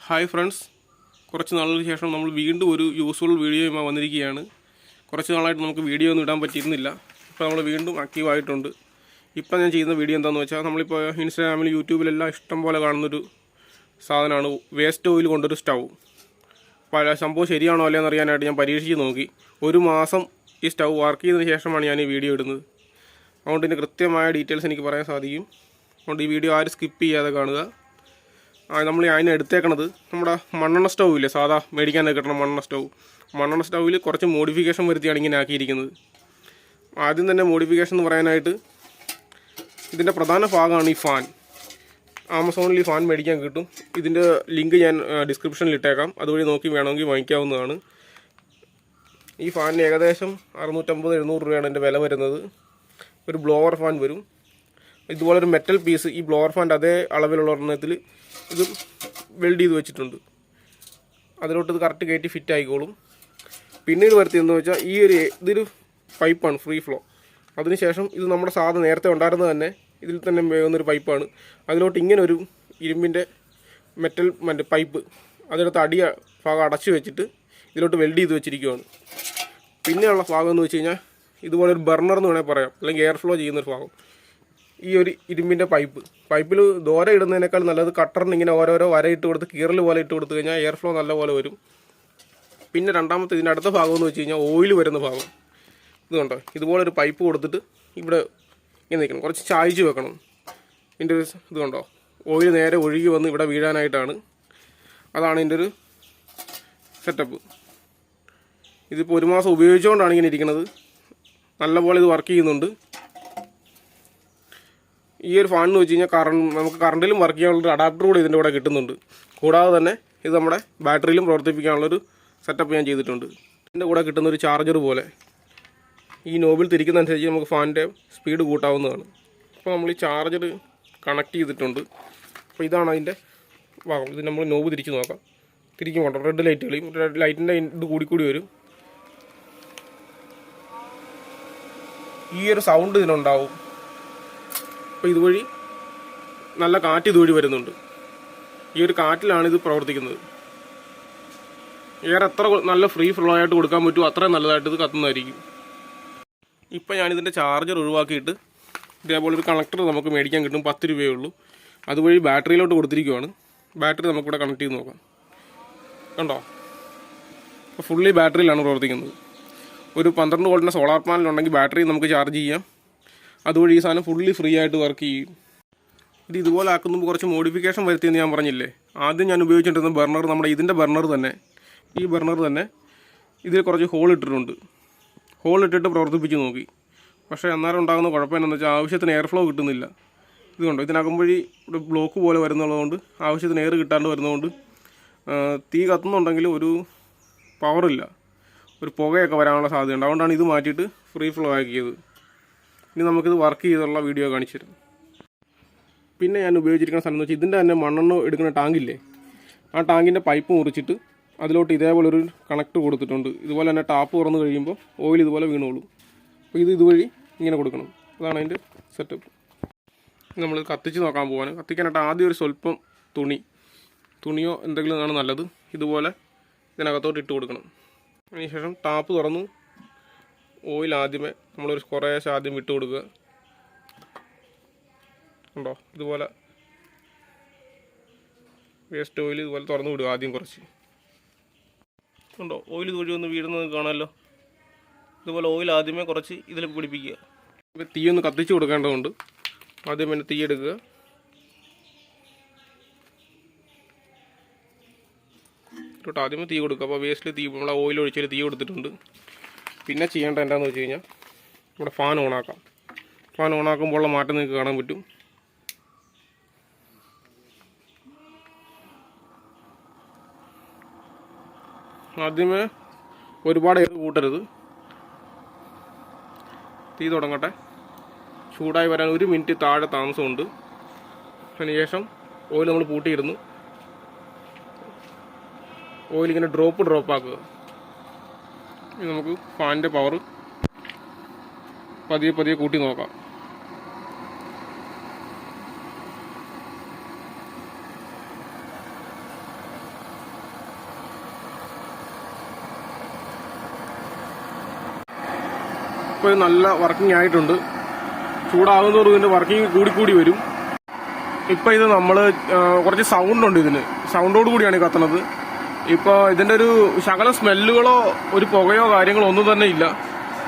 Hi friends, കുറച്ച് നാളുകൾക്ക് ശേഷം നമ്മൾ വീണ്ടും ഒരു യൂസ്ഫുൾ വീഡിയോയുമായി വന്നിരിക്കുകയാണ്. കുറച്ച് നാളായിട്ട് നമുക്ക് വീഡിയോ ഒന്നും ഇടാൻ പറ്റിയിരുന്നില്ല. ഇപ്പോൾ നമ്മൾ വീണ്ടും ആക്റ്റീവായിട്ടുണ്ട്. ഇപ്പം ഞാൻ ചെയ്യുന്ന വീഡിയോ എന്താണെന്ന് വെച്ചാൽ, നമ്മളിപ്പോൾ ഇൻസ്റ്റാഗ്രാമിൽ യൂട്യൂബിലെല്ലാം ഇഷ്ടം പോലെ കാണുന്നൊരു സാധനമാണ് വേസ്റ്റ് ഓയിൽ കൊണ്ടൊരു സ്റ്റൗ. പല സംഭവം ശരിയാണോ അല്ലയെന്ന് അറിയാനായിട്ട് ഞാൻ പരീക്ഷിച്ച് നോക്കി. ഒരു മാസം ഈ സ്റ്റൗ വർക്ക് ചെയ്തതിന് ശേഷമാണ് ഞാൻ ഈ വീഡിയോ ഇടുന്നത്. അതുകൊണ്ട് ഇതിൻ്റെ കൃത്യമായ ഡീറ്റെയിൽസ് എനിക്ക് പറയാൻ സാധിക്കും. അതുകൊണ്ട് ഈ വീഡിയോ ആരും സ്കിപ്പ് ചെയ്യാതെ കാണുക. നമ്മൾ അതിന് എടുത്തേക്കണത് നമ്മുടെ മണ്ണെണ്ണ സ്റ്റൗ ഇല്ലേ, സാധാ മേടിക്കാനൊക്കെ കിട്ടണം മണ്ണെണ്ണ സ്റ്റൗവിൽ കുറച്ച് മോഡിഫിക്കേഷൻ വരുത്തിയാണ് ഇങ്ങനെ ആക്കിയിരിക്കുന്നത്. ആദ്യം തന്നെ മോഡിഫിക്കേഷൻ എന്ന് പറയാനായിട്ട് ഇതിൻ്റെ പ്രധാന ഭാഗമാണ് ഈ ഫാൻ. ആമസോണിൽ ഈ ഫാൻ മേടിക്കാൻ കിട്ടും. ഇതിൻ്റെ ലിങ്ക് ഞാൻ ഡിസ്ക്രിപ്ഷനിൽ ഇട്ടേക്കാം. അതുവഴി നോക്കി വേണമെങ്കിൽ വാങ്ങിക്കാവുന്നതാണ്. ഈ ഫാനിന് ഏകദേശം 650-700 രൂപയാണ് എൻ്റെ വില വരുന്നത്. ഒരു ബ്ലോവർ ഫാൻ വരും. ഇതുപോലൊരു മെറ്റൽ പീസ് ഈ ബ്ലോവർ ഫാൻ്റെ അതേ അളവിലുള്ള ഒരെണ്ണത്തിൽ ഇത് വെൽഡ് ചെയ്ത് വെച്ചിട്ടുണ്ട്. അതിലോട്ട് ഇത് കറക്റ്റ് കയറ്റി ഫിറ്റ് ആയിക്കോളും. പിന്നീട് വരുത്തിയെന്ന് വെച്ചാൽ ഇതൊരു പൈപ്പാണ്, ഫ്രീ ഫ്ലോ. അതിനുശേഷം ഇത് നമ്മുടെ സാധനം നേരത്തെ ഉണ്ടായിരുന്നത് തന്നെ ഇതിൽ തന്നെ വേകുന്നൊരു പൈപ്പാണ്. അതിലോട്ട് ഇങ്ങനെ ഒരു ഇരുമ്പിൻ്റെ മെറ്റൽ പൈപ്പ് അതിനകത്ത് ഭാഗം അടച്ചു വെച്ചിട്ട് ഇതിലോട്ട് വെൽഡ് ചെയ്ത് വെച്ചിരിക്കുകയാണ്. പിന്നെയുള്ള ഭാഗം എന്ന് വെച്ച് കഴിഞ്ഞാൽ ഇതുപോലൊരു ബർണർ എന്ന് വേണമെങ്കിൽ പറയാം, അല്ലെങ്കിൽ എയർ ഫ്ലോ ചെയ്യുന്നൊരു ഭാഗം. ഈ ഒരു ഇരുമ്പിൻ്റെ പൈപ്പിൽ ദോര ഇടുന്നതിനേക്കാൾ നല്ലത് കട്ടറിന് ഇങ്ങനെ ഓരോരോ വരയിട്ട് കൊടുത്ത് കീറൽ പോലെ ഇട്ട് കൊടുത്തു കഴിഞ്ഞാൽ എയർ ഫ്ലോ നല്ലപോലെ വരും. പിന്നെ രണ്ടാമത്തെ ഇതിൻ്റെ അടുത്ത ഭാഗം എന്ന് വെച്ച് കഴിഞ്ഞാൽ ഓയിൽ വരുന്ന ഭാഗം. ഇത് കണ്ടോ, ഇതുപോലൊരു പൈപ്പ് കൊടുത്തിട്ട് ഇവിടെ ഇങ്ങനെ നിൽക്കണം, കുറച്ച് ചായച്ച് വെക്കണം. ഇതിൻ്റെ ഒരു ഇത് കണ്ടോ, ഓയിൽ നേരെ ഒഴുകി വന്ന് ഇവിടെ വീഴാനായിട്ടാണ്. അതാണ് ഇതിൻ്റെ ഒരു സെറ്റപ്പ്. ഇതിപ്പോൾ ഒരു മാസം ഉപയോഗിച്ചുകൊണ്ടാണ് ഇങ്ങനെ ഇരിക്കുന്നത്. നല്ലപോലെ ഇത് വർക്ക് ചെയ്യുന്നുണ്ട്. ഈ ഒരു ഫാൻ എന്ന് വെച്ച് കഴിഞ്ഞാൽ നമുക്ക് കറണ്ടിലും വർക്ക് ചെയ്യാനുള്ളൊരു അഡാപ്റ്റർ കൂടി ഇതിൻ്റെ കൂടെ കിട്ടുന്നുണ്ട്. കൂടാതെ തന്നെ ഇത് നമ്മുടെ ബാറ്ററിയിലും പ്രവർത്തിപ്പിക്കാനുള്ളൊരു സെറ്റപ്പ് ഞാൻ ചെയ്തിട്ടുണ്ട്. ഇതിൻ്റെ കൂടെ കിട്ടുന്നൊരു ചാർജർ പോലെ ഈ നോബിൽ തിരിക്കുന്നതനുസരിച്ച് നമുക്ക് ഫാനിൻ്റെ സ്പീഡ് കൂട്ടാവുന്നതാണ്. അപ്പോൾ നമ്മൾ ഈ ചാർജർ കണക്ട് ചെയ്തിട്ടുണ്ട്. അപ്പോൾ ഇതാണ് അതിൻ്റെ ഭാഗം. ഇത് നമ്മൾ നോബ് തിരിച്ച് നോക്കാം. തിരിക്കുമ്പോൾ റെഡ് ലൈറ്റ് കളിയും, റെഡ് ലൈറ്റിൻ്റെ ഇത് കൂടി വരും. ഈ ഒരു സൗണ്ട് ഇതിനുണ്ടാവും. അപ്പോൾ ഇതുവഴി നല്ല കാറ്റ് ഇതുവഴി വരുന്നുണ്ട്. ഈ ഒരു കാറ്റിലാണ് ഇത് പ്രവർത്തിക്കുന്നത്. എയർ എത്ര നല്ല ഫ്രീ ഫ്ലോ ആയിട്ട് കൊടുക്കാൻ പറ്റുമോ അത്രയും നല്ലതായിട്ട് ഇത് കത്തുന്നതായിരിക്കും. ഇപ്പം ഞാനിതിൻ്റെ ചാർജർ ഒഴിവാക്കിയിട്ട് ഇതേപോലെ ഒരു കണക്ടർ നമുക്ക് മേടിക്കാൻ കിട്ടും. 10 രൂപയേ ഉള്ളൂ. അതുവഴി ബാറ്ററിയിലോട്ട് കൊടുത്തിരിക്കുവാണ്. ബാറ്ററി നമുക്കിവിടെ കണക്ട് ചെയ്ത് നോക്കാം. കണ്ടോ, അപ്പോൾ ഫുള്ളി ബാറ്ററിയിലാണ് പ്രവർത്തിക്കുന്നത്. ഒരു 12 വോൾട്ടിൻ്റെ സോളാർ പാനലുണ്ടെങ്കിൽ ബാറ്ററി നമുക്ക് ചാർജ് ചെയ്യാം. അതുവഴി ഈ സാധനം ഫുള്ളി ഫ്രീ ആയിട്ട് വർക്ക് ചെയ്യും. ഇത് ഇതുപോലെ ആക്കുമ്പോൾ കുറച്ച് മോഡിഫിക്കേഷൻ വരുത്തിയെന്ന് ഞാൻ പറഞ്ഞില്ലേ. ആദ്യം ഞാൻ ഉപയോഗിച്ചിട്ടിരുന്ന ബർണർ, നമ്മുടെ ഇതിൻ്റെ ബർണർ തന്നെ, ഈ ബർണർ തന്നെ ഇതിൽ കുറച്ച് ഹോൾ ഇട്ടിട്ടുണ്ട്. ഹോൾ ഇട്ടിട്ട് പ്രവർത്തിപ്പിച്ച് നോക്കി. പക്ഷേ അന്നേരം ഉണ്ടാകുന്ന കുഴപ്പം എന്താണെന്ന് വെച്ചാൽ ആവശ്യത്തിന് എയർ ഫ്ലോ കിട്ടുന്നില്ല. ഇതുകൊണ്ടോ, ഇതിനകുമ്പോഴി ഒരു ബ്ലോക്ക് പോലെ വരുന്നുള്ളതുകൊണ്ട്, ആവശ്യത്തിന് എയർ കിട്ടാണ്ട് വരുന്നതുകൊണ്ട് തീ കത്തുന്നുണ്ടെങ്കിൽ ഒരു പവറില്ല, ഒരു പുകയൊക്കെ വരാനുള്ള സാധ്യതയുണ്ട്. അതുകൊണ്ടാണ് ഇത് മാറ്റിയിട്ട് ഫ്രീ ഫ്ലോ ആക്കിയത്. ഇനി നമുക്കിത് വർക്ക് ചെയ്തുള്ള വീഡിയോ കാണിച്ചു തരാം. പിന്നെ ഞാൻ ഉപയോഗിച്ചിരിക്കുന്ന സ്ഥലം എന്ന് വെച്ചാൽ ഇതിൻ്റെ തന്നെ മണ്ണെണ്ണ എടുക്കുന്ന ടാങ്കില്ലേ, ആ ടാങ്കിൻ്റെ പൈപ്പ് മുറിച്ചിട്ട് അതിലോട്ട് ഇതേപോലെ ഒരു കണക്ട് കൊടുത്തിട്ടുണ്ട്. ഇതുപോലെ തന്നെ ടാപ്പ് തുറന്ന് കഴിയുമ്പോൾ ഓയിൽ ഇതുപോലെ വീണോളും. അപ്പോൾ ഇതുവഴി ഇങ്ങനെ കൊടുക്കണം. അതാണ് അതിൻ്റെ സെറ്റപ്പ്. നമ്മൾ കത്തിച്ച് നോക്കാൻ പോകാൻ. കത്തിക്കാനായിട്ട് ആദ്യം ഒരു സ്വല്പം തുണിയോ എന്തെങ്കിലും ആണ് നല്ലത്. ഇതുപോലെ ഇതിനകത്തോട്ട് ഇട്ട് കൊടുക്കണം. അതിനുശേഷം ടാപ്പ് തുറന്നു ഓയിൽ ആദ്യമേ നമ്മളൊരു കുറേശ്ശെ ആദ്യം വിട്ട് കൊടുക്കുക. ഉണ്ടോ, ഇതുപോലെ വേസ്റ്റ് ഓയിൽ ഇതുപോലെ തുറന്ന് വിടുക ആദ്യം കുറച്ച്. ഉണ്ടോ, ഓയിൽ ഇതുവഴി ഒന്ന് വീഴുന്നത് കാണാമല്ലോ. ഇതുപോലെ ഓയിൽ ആദ്യമേ കുറച്ച് ഇതിൽ പിടിപ്പിക്കുക. ഇപ്പോൾ തീ ഒന്ന് കത്തിച്ച് കൊടുക്കേണ്ടതുകൊണ്ട് ആദ്യം തന്നെ തീ എടുക്കുക. ഇട്ടോട്ട് ആദ്യമേ തീ കൊടുക്കുക. അപ്പോൾ വേസ്റ്റിൽ നമ്മളെ ഓയിൽ ഒഴിച്ചാൽ തീ കൊടുത്തിട്ടുണ്ട്. പിന്നെ ചെയ്യേണ്ട എന്താണെന്ന് വെച്ച് കഴിഞ്ഞാൽ ഇവിടെ ഫാൻ ഓണാക്കാം. ഫാൻ ഓണാക്കുമ്പോഴുള്ള മാറ്റം നിങ്ങൾക്ക് കാണാൻ പറ്റും. ആദ്യമേ ഒരുപാട് എയർ കൂട്ടരുത്. തീ തുടങ്ങട്ടെ. ചൂടായി വരാൻ 1 മിനിറ്റ് താഴെ താമസമുണ്ട്. അതിനുശേഷം ഓയിൽ നമ്മൾ പൂട്ടിയിരുന്നു. ഓയിൽ ഇങ്ങനെ ഡ്രോപ്പ് ആക്കുക. ഇനി നമുക്ക് ഫാനിൻ്റെ പവർ പതിയെ കൂട്ടി നോക്കാം. ഇപ്പോൾ ഇത് നല്ല വർക്കിംഗ് ആയിട്ടുണ്ട്. ചൂടാകുന്നതോറും ഇതിൻ്റെ വർക്കിംഗ് കൂടിക്കൂടി വരും. ഇപ്പം ഇത് നമ്മൾ കുറച്ച് സൗണ്ട് ഉണ്ട്, ഇതിന് സൗണ്ടോട് കൂടിയാണ് കത്തണത്. ഇപ്പോൾ ഇതിൻ്റെ ഒരു ശകല സ്മെല്ലുകളോ ഒരു പുകയോ കാര്യങ്ങളോ ഒന്നും തന്നെ ഇല്ല.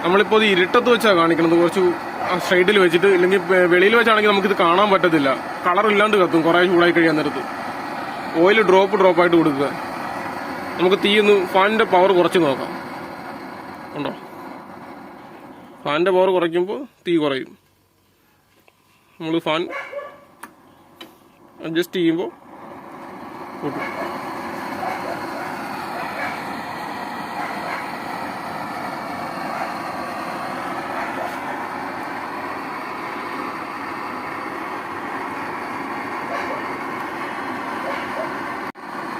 നമ്മളിപ്പോൾ ഇത് ഇരുട്ടത്ത് വെച്ചാണ് കാണിക്കുന്നത്, കുറച്ച് സ്ട്രൈറ്റിൽ വെച്ചിട്ട്. ഇല്ലെങ്കിൽ വെളിയിൽ വെച്ചാണെങ്കിൽ നമുക്കിത് കാണാൻ പറ്റത്തില്ല, കളർ ഇല്ലാണ്ട് കത്തും കുറേ ചൂടായി കഴിയാൻ നേരത്ത്. ഓയിൽ ഡ്രോപ്പായിട്ട് കൊടുക്കുക. നമുക്ക് തീ ഒന്ന് ഫാനിൻ്റെ പവർ കുറച്ച് നോക്കാം. ഉണ്ടോ, ഫാനിൻ്റെ പവർ കുറയ്ക്കുമ്പോൾ തീ കുറയും. നമ്മൾ ഫാൻ അഡ്ജസ്റ്റ് ചെയ്യുമ്പോൾ കൂട്ടും.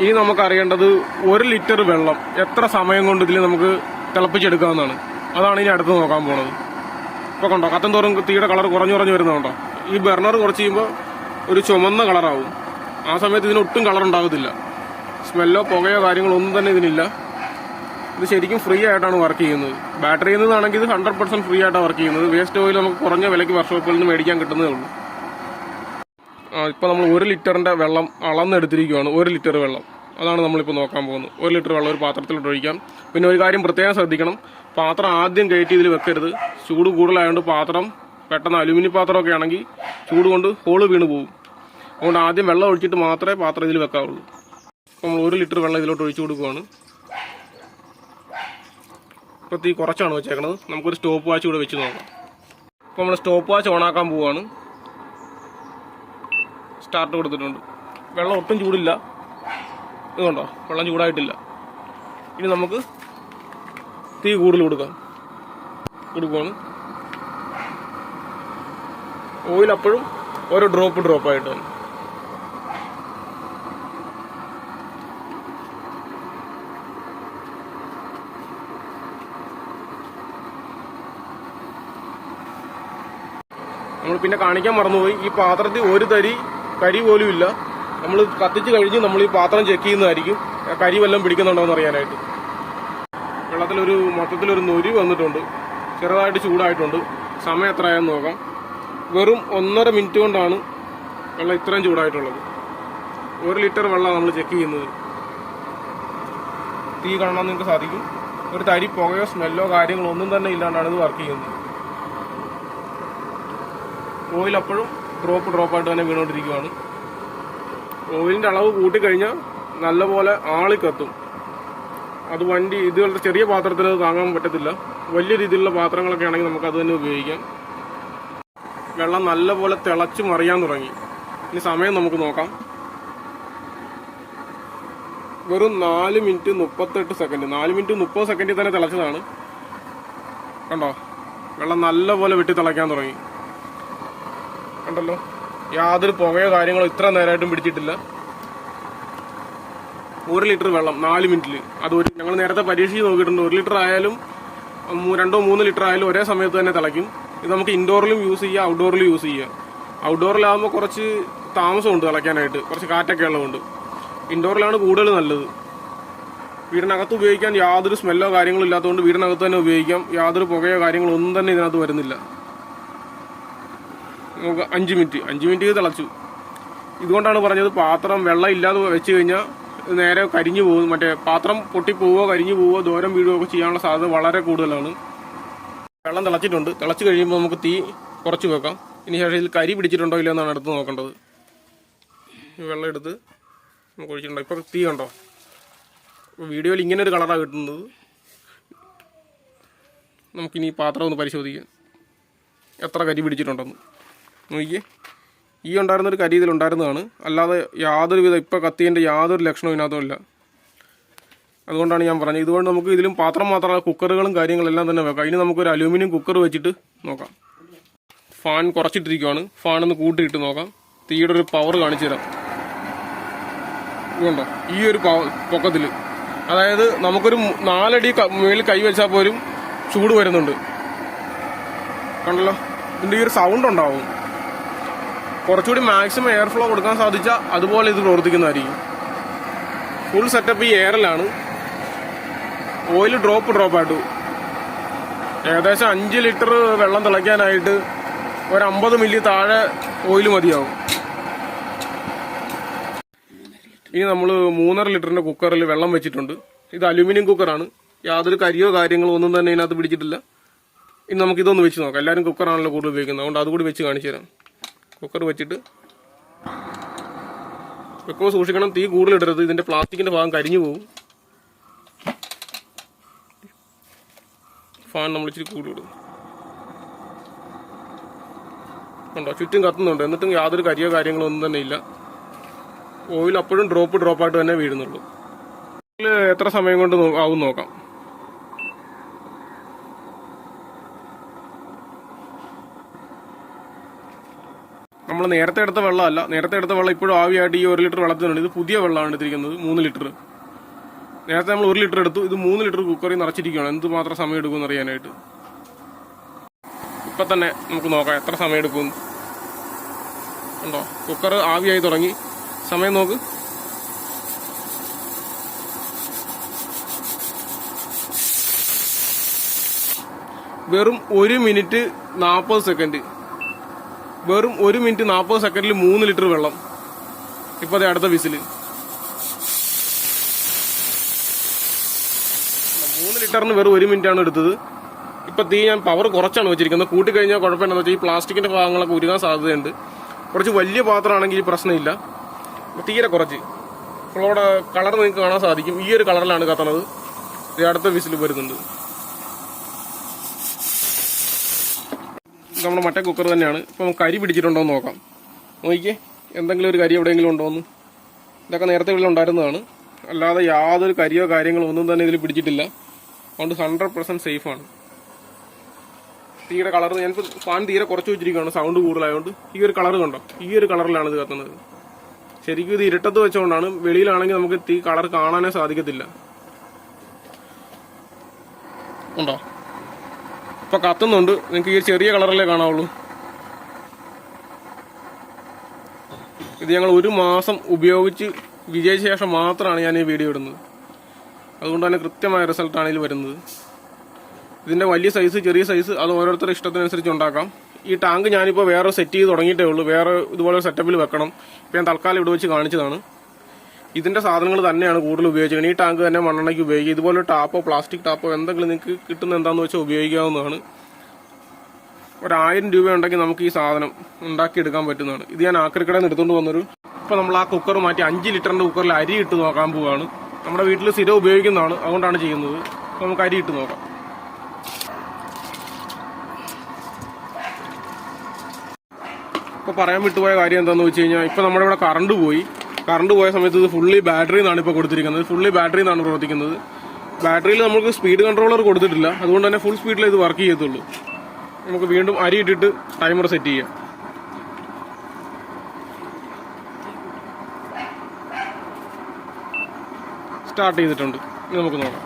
ഇനി നമുക്കറിയേണ്ടത് 1 ലിറ്റർ വെള്ളം എത്ര സമയം കൊണ്ട് ഇതിൽ നമുക്ക് തിളപ്പിച്ചെടുക്കാവുന്നതാണ്. അതാണ് ഇനി അടുത്ത് നോക്കാൻ പോണത്. ഇപ്പോൾ കണ്ടോ, കത്തം തോറും തീയുടെ കളർ കുറഞ്ഞു വരുന്നുണ്ടോ. ഈ ബർണർ കുറച്ച് ചെയ്യുമ്പോൾ ഒരു ചുമന്ന കളറാവും. ആ സമയത്ത് ഇതിനൊട്ടും കളർ ഉണ്ടാകത്തില്ല. സ്മെല്ലോ പുകയോ കാര്യങ്ങളോ ഒന്നും തന്നെ ഇതിനില്ല. ഇത് ശരിക്കും ഫ്രീ ആയിട്ടാണ് വർക്ക് ചെയ്യുന്നത്. ബാറ്ററിയിൽ നിന്നാണെങ്കിൽ ഇത് 100% ഫ്രീ ആയിട്ടാണ് വർക്ക് ചെയ്യുന്നത്. വേസ്റ്റ് ഓയിൽ നമുക്ക് കുറഞ്ഞ വിലയ്ക്ക് വർക്ക്ഷോപ്പിൽ നിന്ന് മേടിക്കാൻ കിട്ടുന്നതേ ഉള്ളൂ. ഇപ്പോൾ നമ്മൾ 1 ലിറ്ററിൻ്റെ വെള്ളം അളന്നെടുത്തിരിക്കുകയാണ്. 1 ലിറ്റർ വെള്ളം, അതാണ് നമ്മളിപ്പോൾ നോക്കാൻ പോകുന്നത്. 1 ലിറ്റർ വെള്ളം ഒരു പാത്രത്തിലോട്ട് ഒഴിക്കാം. പിന്നെ ഒരു കാര്യം പ്രത്യേകം ശ്രദ്ധിക്കണം, പാത്രം ആദ്യം കയറ്റി ഇതിൽ വെക്കരുത്. ചൂട് കൂടുതലായതുകൊണ്ട് പാത്രം പെട്ടെന്ന് അലുമിനിയം പാത്രമൊക്കെ ആണെങ്കിൽ ചൂട് കൊണ്ട് ഹോള് വീണ് പോകും. അതുകൊണ്ട് ആദ്യം വെള്ളം ഒഴിച്ചിട്ട് മാത്രമേ പാത്രം ഇതിൽ വെക്കാവുള്ളൂ. അപ്പോൾ നമ്മൾ 1 ലിറ്റർ വെള്ളം ഇതിലോട്ട് ഒഴിച്ചു കൊടുക്കുകയാണ്. ഇപ്പോൾ തീ കുറച്ചാണ് വെച്ചേക്കണത്. നമുക്കൊരു സ്റ്റോപ്പ് വാച്ച് കൂടെ വെച്ച് നോക്കാം. അപ്പോൾ നമ്മൾ സ്റ്റോപ്പ് വാച്ച് ഓണാക്കാൻ പോവുകയാണ്. സ്റ്റാർട്ട് കൊടുത്തിട്ടുണ്ട്. വെള്ളം ഒട്ടും ചൂടില്ല. ഇതുകൊണ്ടോ, വെള്ളം ചൂടായിട്ടില്ല. ഇനി നമുക്ക് തീ കൂടുതൽ കൊടുക്കുകയാണ്. ഓയിൽ അപ്പോഴും ഓരോ ഡ്രോപ്പായിട്ട് തന്നെ. നമ്മൾ പിന്നെ കാണിക്കാൻ മറന്നുപോയി, ഈ പാത്രത്തിൽ ഒരു തരി കരി പോലും ഇല്ല. നമ്മൾ കത്തിച്ച് കഴിഞ്ഞ് നമ്മൾ ഈ പാത്രം ചെക്ക് ചെയ്യുന്നതായിരിക്കും, കരി വല്ലതും പിടിക്കുന്നുണ്ടോ എന്ന് അറിയാനായിട്ട്. വെള്ളത്തിലൊരു മൊത്തത്തിലൊരു നൊരി വന്നിട്ടുണ്ട്, ചെറുതായിട്ട് ചൂടായിട്ടുണ്ട്. സമയം എത്രയായെന്ന് നോക്കാം. വെറും 1.5 മിനിറ്റ് കൊണ്ടാണ് വെള്ളം ഇത്രയും ചൂടായിട്ടുള്ളത്. 1 ലിറ്റർ വെള്ളമാണ് നമ്മൾ ചെക്ക് ചെയ്യുന്നത്. തീ കാണാൻ നിങ്ങൾക്ക് സാധിക്കും. ഒരു തരി പുകയോ സ്മെല്ലോ കാര്യങ്ങളോ ഒന്നും തന്നെ ഇല്ലാണ്ടാണ് ഇത് വർക്ക് ചെയ്യുന്നത്. ഓയിൽ അപ്പോഴും ഡ്രോപ്പായിട്ട് തന്നെ വീണുകൊണ്ടിരിക്കുകയാണ്. ഓയിലിൻ്റെ അളവ് കൂട്ടിക്കഴിഞ്ഞാൽ നല്ലപോലെ ആളിക്കത്തും. അത് വണ്ടി ഇതുപോലത്തെ ചെറിയ പാത്രത്തിൽ താങ്ങാൻ പറ്റത്തില്ല. വലിയ രീതിയിലുള്ള പാത്രങ്ങളൊക്കെ ആണെങ്കിൽ നമുക്ക് അത് തന്നെ ഉപയോഗിക്കാം. വെള്ളം നല്ലപോലെ തിളച്ച് മറിയാൻ തുടങ്ങി. ഇനി സമയം നമുക്ക് നോക്കാം. വെറും 4 മിനിറ്റ് 38 സെക്കൻഡ്. 4 മിനിറ്റ് 30 സെക്കൻഡിൽ തന്നെ തിളച്ചതാണ്. കണ്ടോ, വെള്ളം നല്ലപോലെ വെട്ടി തിളയ്ക്കാൻ തുടങ്ങി. കണ്ടല്ലോ, യാതൊരു പുകയോ കാര്യങ്ങളോ ഇത്ര നേരമായിട്ടും പിടിച്ചിട്ടില്ല. 1 ലിറ്റർ വെള്ളം 4 മിനിറ്റിൽ. അത് ഞങ്ങൾ നേരത്തെ പരീക്ഷിച്ച് നോക്കിയിട്ടുണ്ട്. 1 ലിറ്റർ ആയാലും 2-3 ലിറ്റർ ആയാലും ഒരേ സമയത്ത് തന്നെ തിളയ്ക്കും. ഇത് നമുക്ക് ഇൻഡോറിലും യൂസ് ചെയ്യാം, ഔട്ട്ഡോറിലും യൂസ് ചെയ്യാം. ഔട്ട്ഡോറിലാകുമ്പോൾ കുറച്ച് താമസമുണ്ട് തിളയ്ക്കാനായിട്ട്, കുറച്ച് കാറ്റൊക്കെ ഉള്ളതുകൊണ്ട്. ഇൻഡോറിലാണ് കൂടുതൽ നല്ലത്. വീടിനകത്ത് ഉപയോഗിക്കാൻ യാതൊരു സ്മെല്ലോ കാര്യങ്ങളോ ഇല്ലാത്തതുകൊണ്ട് വീടിനകത്ത് തന്നെ ഉപയോഗിക്കാം. യാതൊരു പുകയോ കാര്യങ്ങളോ ഒന്നും തന്നെ ഇതിനകത്ത് വരുന്നില്ല. നമുക്ക് 5 മിനിറ്റ് തിളച്ചു. ഇതുകൊണ്ടാണ് പറഞ്ഞത്, പാത്രം വെള്ളം ഇല്ലാതെ വെച്ച് കഴിഞ്ഞാൽ നേരെ കരിഞ്ഞു പോകും. മറ്റേ പാത്രം പൊട്ടിപ്പോവോ കരിഞ്ഞു പോവോ ദൂരം വീഴുകയോ ഒക്കെ ചെയ്യാനുള്ള സാധ്യത വളരെ കൂടുതലാണ്. വെള്ളം തിളച്ചിട്ടുണ്ട്. തിളച്ച് കഴിയുമ്പോൾ നമുക്ക് തീ കുറച്ച് വെക്കാം. ഇനി ശേഷം ഇതിൽ കരി പിടിച്ചിട്ടുണ്ടോ ഇല്ലയോ എന്നാണ് അടുത്ത് നോക്കേണ്ടത്. വെള്ളം എടുത്ത് നമുക്ക് ഒഴിച്ചിട്ടുണ്ടോ. ഇപ്പോൾ തീ കണ്ടോ, വീഡിയോയിൽ ഇങ്ങനെ ഒരു കളറാണ് കിട്ടുന്നത്. നമുക്കിനി പാത്രം ഒന്ന് പരിശോധിക്കാം എത്ര കരി പിടിച്ചിട്ടുണ്ടെന്ന്. നോക്കിയേ, ഈ ഉണ്ടായിരുന്നൊരു കരി ഇതിലുണ്ടായിരുന്നതാണ്. അല്ലാതെ യാതൊരുവിധ ഇപ്പോൾ കത്തിയതിൻ്റെ യാതൊരു ലക്ഷണവും ഇതിനകത്തുമില്ല. അതുകൊണ്ടാണ് ഞാൻ പറഞ്ഞത്. ഇതുകൊണ്ട് നമുക്ക് ഇതിലും പാത്രം മാത്രമല്ല കുക്കറുകളും കാര്യങ്ങളെല്ലാം തന്നെ വെക്കാം. ഇനി നമുക്കൊരു അലൂമിനിയം കുക്കർ വെച്ചിട്ട് നോക്കാം. ഫാൻ കുറച്ചിട്ടിരിക്കുവാണ്. ഫാനൊന്ന് കൂട്ടിയിട്ട് നോക്കാം. തീയുടെ ഒരു പവർ കാണിച്ചു തരാം. ഇതുകൊണ്ടോ, ഈ ഒരു പൊക്കത്തിൽ, അതായത് നമുക്കൊരു 4 അടി മേളിൽ കൈ വെച്ചാൽ പോലും ചൂട് വരുന്നുണ്ട്. കണ്ടല്ലോ, ഇതിൻ്റെ ഈ ഒരു സൗണ്ട് ഉണ്ടാവും. കുറച്ചുകൂടി മാക്സിമം എയർ ഫ്ലോ കൊടുക്കാൻ സാധിച്ചാൽ അതുപോലെ ഇത് പ്രവർത്തിക്കുന്നതായിരിക്കും. ഫുൾ സെറ്റപ്പ് ഈ എയറിലാണ്. ഓയിൽ ഡ്രോപ്പായിട്ട് ഏകദേശം 5 ലിറ്റർ വെള്ളം തിളയ്ക്കാനായിട്ട് ഒരു 50 മില്ലി താഴെ ഓയിൽ മതിയാവും. ഇനി നമ്മൾ 3.5 ലിറ്ററിന്റെ കുക്കറിൽ വെള്ളം വെച്ചിട്ടുണ്ട്. ഇത് അലുമിനിയം കുക്കറാണ്. യാതൊരു കരിയോ കാര്യങ്ങളോ ഒന്നും തന്നെ ഇതിനകത്ത് പിടിച്ചിട്ടില്ല. ഇനി നമുക്ക് ഇതൊന്ന് വെച്ച് നോക്കാം. എല്ലാവരും കുക്കറാണല്ലോ കൂടുതൽ ഉപയോഗിക്കുന്നത്, അതുകൊണ്ട് അതുകൂടി വെച്ച് കാണിച്ചു തരാം. കുക്കർ വെച്ചിട്ട് വെക്കുമ്പോൾ സൂക്ഷിക്കണം, തീ കൂടുതലിടരുത്. ഇതിന്റെ പ്ലാസ്റ്റിക്കിന്റെ ഭാഗം കരിഞ്ഞു പോകും. ഫാൻ നമ്മൾ ഇച്ചിരി കൂടുതലിടും. ഉണ്ടോ, ചുറ്റും കത്തുന്നുണ്ട്. എന്നിട്ടും യാതൊരു കരിയോ കാര്യങ്ങളോ ഒന്നും തന്നെ ഇല്ല. ഓയിൽ അപ്പോഴും ഡ്രോപ്പായിട്ട് തന്നെ വീഴുന്നുള്ളൂ. എത്ര സമയം കൊണ്ട് ആവും നോക്കാം. നമ്മൾ നേരത്തെ എടുത്ത വെള്ളമല്ല. നേരത്തെ എടുത്ത വെള്ളം ഇപ്പോഴും ആവിയായിട്ട് ഈ 1 ലിറ്റർ വെള്ളത്തിനുണ്ട്. ഇത് പുതിയ വെള്ളമാണ് എടുത്തിരിക്കുന്നത്, 3 ലിറ്റർ. നേരത്തെ നമ്മൾ 1 ലിറ്റർ എടുത്തു. ഇത് 3 ലിറ്റർ കുക്കറിൽ നിറച്ചിരിക്കുകയാണ്. എന്തുമാത്രം സമയം എടുക്കുമെന്ന് അറിയാനായിട്ട് ഇപ്പം തന്നെ നമുക്ക് നോക്കാം എത്ര സമയം എടുക്കും. ഉണ്ടോ, കുക്കർ ആവിയായി തുടങ്ങി. സമയം നോക്ക്. വെറും 1 മിനിറ്റ് 40 സെക്കൻഡ്. വെറും 1 മിനിറ്റ് 40 സെക്കൻഡിൽ 3 ലിറ്റർ വെള്ളം. ഇപ്പൊ അതെ അടുത്ത വിസില്. 3 ലിറ്ററിന് വെറും 1 മിനിറ്റ് ആണ് എടുത്തത്. ഇപ്പൊ തീ ഞാൻ പവർ കുറച്ചാണ് വെച്ചിരിക്കുന്നത്. കൂട്ടിക്കഴിഞ്ഞാൽ കുഴപ്പമില്ലെന്ന് വെച്ചാൽ ഈ പ്ലാസ്റ്റിക്കിന്റെ ഭാഗങ്ങളൊക്കെ ഉരുകാൻ സാധ്യതയുണ്ട്. കുറച്ച് വലിയ പാത്രമാണെങ്കിൽ പ്രശ്നമില്ല. തീരെ കുറച്ച്. നമ്മളവിടെ കളർ നിങ്ങൾക്ക് കാണാൻ സാധിക്കും. ഈ ഒരു കളറിലാണ് കത്തണത്. അടുത്ത വിസിൽ വരുന്നുണ്ട്. നമ്മുടെ മറ്റേ കുക്കർ തന്നെയാണ്. ഇപ്പം കരി പിടിച്ചിട്ടുണ്ടോ എന്ന് നോക്കാം. നോക്കിക്കേ, എന്തെങ്കിലും ഒരു കരി എവിടെയെങ്കിലും ഉണ്ടോ എന്ന്. ഇതൊക്കെ നേരത്തെ ഇവിടെ ഉണ്ടായിരുന്നതാണ്. അല്ലാതെ യാതൊരു കരിയോ കാര്യങ്ങളോ ഒന്നും തന്നെ ഇതിൽ പിടിച്ചിട്ടില്ല. അതുകൊണ്ട് 100% സേഫാണ്. തീയുടെ കളർ ഞാനിപ്പോൾ ഫാൻ തീരെ കുറച്ച് വെച്ചിരിക്കുകയാണ്, സൗണ്ട് കൂടുതലായതുകൊണ്ട്. ഈ ഒരു കളർ കണ്ടോ, ഈ ഒരു കളറിലാണ് ഇത് കത്തുന്നത്. ശരിക്കും ഇത് ഇരുട്ടത്ത് വെച്ചുകൊണ്ടാണ്. വെളിയിലാണെങ്കിൽ നമുക്ക് തീ കളർ കാണാനേ സാധിക്കത്തില്ല. ഉണ്ടോ, ഇപ്പൊ കത്തുന്നുണ്ട്. നിങ്ങൾക്ക് ഈ ചെറിയ കളറിലേ കാണാവുള്ളൂ. ഇത് ഞങ്ങൾ 1 മാസം ഉപയോഗിച്ച് വിജയിച്ച ശേഷം മാത്രമാണ് ഞാൻ ഈ വീഡിയോ ഇടുന്നത്. അതുകൊണ്ട് തന്നെ കൃത്യമായ റിസൾട്ടാണ് ഇതിൽ വരുന്നത്. ഇതിന്റെ വലിയ സൈസ്, ചെറിയ സൈസ്, അത് ഓരോരുത്തരുടെ ഇഷ്ടത്തിനനുസരിച്ച് ഉണ്ടാക്കാം. ഈ ടാങ്ക് ഞാനിപ്പോൾ വേറെ സെറ്റ് ചെയ്ത് തുടങ്ങിയിട്ടേ ഉള്ളൂ. വേറെ ഇതുപോലെ സെറ്റപ്പിൽ വെക്കണം. ഇപ്പം ഞാൻ തൽക്കാലം ഇവിടെ വെച്ച് കാണിച്ചതാണ്. ഇതിന്റെ സാധനങ്ങൾ തന്നെയാണ് കൂടുതൽ ഉപയോഗിച്ചത്. ഈ ടാങ്ക് തന്നെ മണ്ണെണ്ണയ്ക്ക് ഉപയോഗിക്കുക. ഇതുപോലെ ടാപ്പോ പ്ലാസ്റ്റിക് ടാപ്പോ എന്തെങ്കിലും നിങ്ങൾക്ക് കിട്ടുന്ന എന്താണെന്ന് വെച്ചാൽ ഉപയോഗിക്കാവുന്നതാണ്. 1000 രൂപ ഉണ്ടെങ്കിൽ നമുക്ക് ഈ സാധനം ഉണ്ടാക്കിയെടുക്കാൻ പറ്റുന്നതാണ്. ഇത് ഞാൻ ആക്രിക്കടയിൽ നിന്ന് എടുത്തുകൊണ്ട് വന്നൊരു. ഇപ്പം നമ്മൾ ആ കുക്കർ മാറ്റി 5 ലിറ്ററിന്റെ കുക്കറിൽ അരി ഇട്ട് നോക്കാൻ പോവുകയാണ്. നമ്മുടെ വീട്ടിൽ സ്ഥിരം ഉപയോഗിക്കുന്നതാണ്, അതുകൊണ്ടാണ് ചെയ്യുന്നത്. അപ്പോൾ നമുക്ക് അരി ഇട്ട് നോക്കാം. ഇപ്പോൾ പറയാൻ വിട്ടുപോയ കാര്യം എന്താണെന്ന് വെച്ച് കഴിഞ്ഞാൽ, ഇപ്പോൾ നമ്മുടെ ഇവിടെ കറണ്ട് പോയ സമയത്ത് ഇത് ഫുള്ളി ബാറ്ററി എന്നാണ് ഇപ്പോൾ കൊടുത്തിരിക്കുന്നത്. ഫുള്ളി ബാറ്ററി എന്നാണ് പ്രവർത്തിക്കുന്നത്. ബാറ്ററിയിൽ നമുക്ക് സ്പീഡ് കൺട്രോളർ കൊടുത്തിട്ടില്ല. അതുകൊണ്ട് തന്നെ ഫുൾ സ്പീഡിൽ ഇത് വർക്ക് ചെയ്യത്തുള്ളൂ. നമുക്ക് വീണ്ടും അരി ഇട്ടിട്ട് ടൈമർ സെറ്റ് ചെയ്യാം. സ്റ്റാർട്ട് ചെയ്തിട്ടുണ്ട്. ഇനി നമുക്ക് നോക്കാം.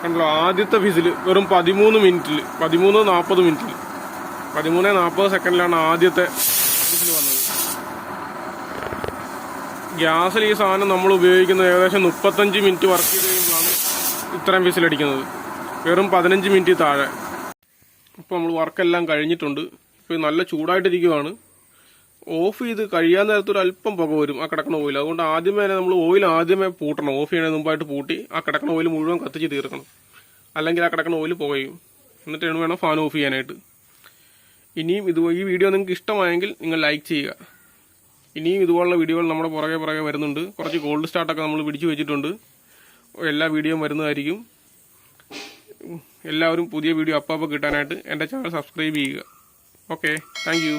കണ്ടല്ലോ, ആദ്യത്തെ വിസിൽ വെറും 13 മിനിറ്റിൽ, 13:40 മിനിറ്റിൽ, 13:40 സെക്കൻഡിലാണ് ആദ്യത്തെ വിസിൽ വന്നത്. ഗ്യാസിൽ ഈ സാധനം നമ്മൾ ഉപയോഗിക്കുന്നത് ഏകദേശം 35 മിനിറ്റ് വർക്ക് ചെയ്ത് കഴിയുമ്പോഴാണ് ഇത്രയും വിസിലടിക്കുന്നത്. വെറും 15 മിനിറ്റ് താഴെ. ഇപ്പോൾ നമ്മൾ വർക്കെല്ലാം കഴിഞ്ഞിട്ടുണ്ട്. ഇപ്പോൾ നല്ല ചൂടായിട്ടിരിക്കുവാണ്. ഓഫ് ചെയ്ത് കഴിയാൻ നേരത്തൊരു അല്പം പുക വരും ആ കിടക്കണ ഓയിൽ. അതുകൊണ്ട് ആദ്യമേ തന്നെ നമ്മൾ ഓയിൽ പൂട്ടണം. ഓഫ് ചെയ്യുന്നതിന് മുമ്പായിട്ട് പൂട്ടി ആ കിടക്കണ ഓയിൽ മുഴുവൻ കത്തിച്ച് തീർക്കണം. അല്ലെങ്കിൽ ആ കിടക്കണ ഓയിൽ പുകയും. എന്നിട്ടാണ് വേണം ഫാൻ ഓഫ് ചെയ്യാനായിട്ട്. ഇനിയും ഈ വീഡിയോ നിങ്ങൾക്ക് ഇഷ്ടമായെങ്കിൽ നിങ്ങൾ ലൈക്ക് ചെയ്യുക. ഇനിയും ഇതുപോലുള്ള വീഡിയോകൾ നമ്മുടെ പുറകെ വരുന്നുണ്ട്. കുറച്ച് ഗോൾഡ് സ്റ്റാർട്ടൊക്കെ നമ്മൾ പിടിച്ചു വെച്ചിട്ടുണ്ട്. എല്ലാ വീഡിയോയും വരുന്നതായിരിക്കും. എല്ലാവരും പുതിയ വീഡിയോ അപ്പോൾ കിട്ടാനായിട്ട് എൻ്റെ ചാനൽ സബ്സ്ക്രൈബ് ചെയ്യുക. Okay, thank you.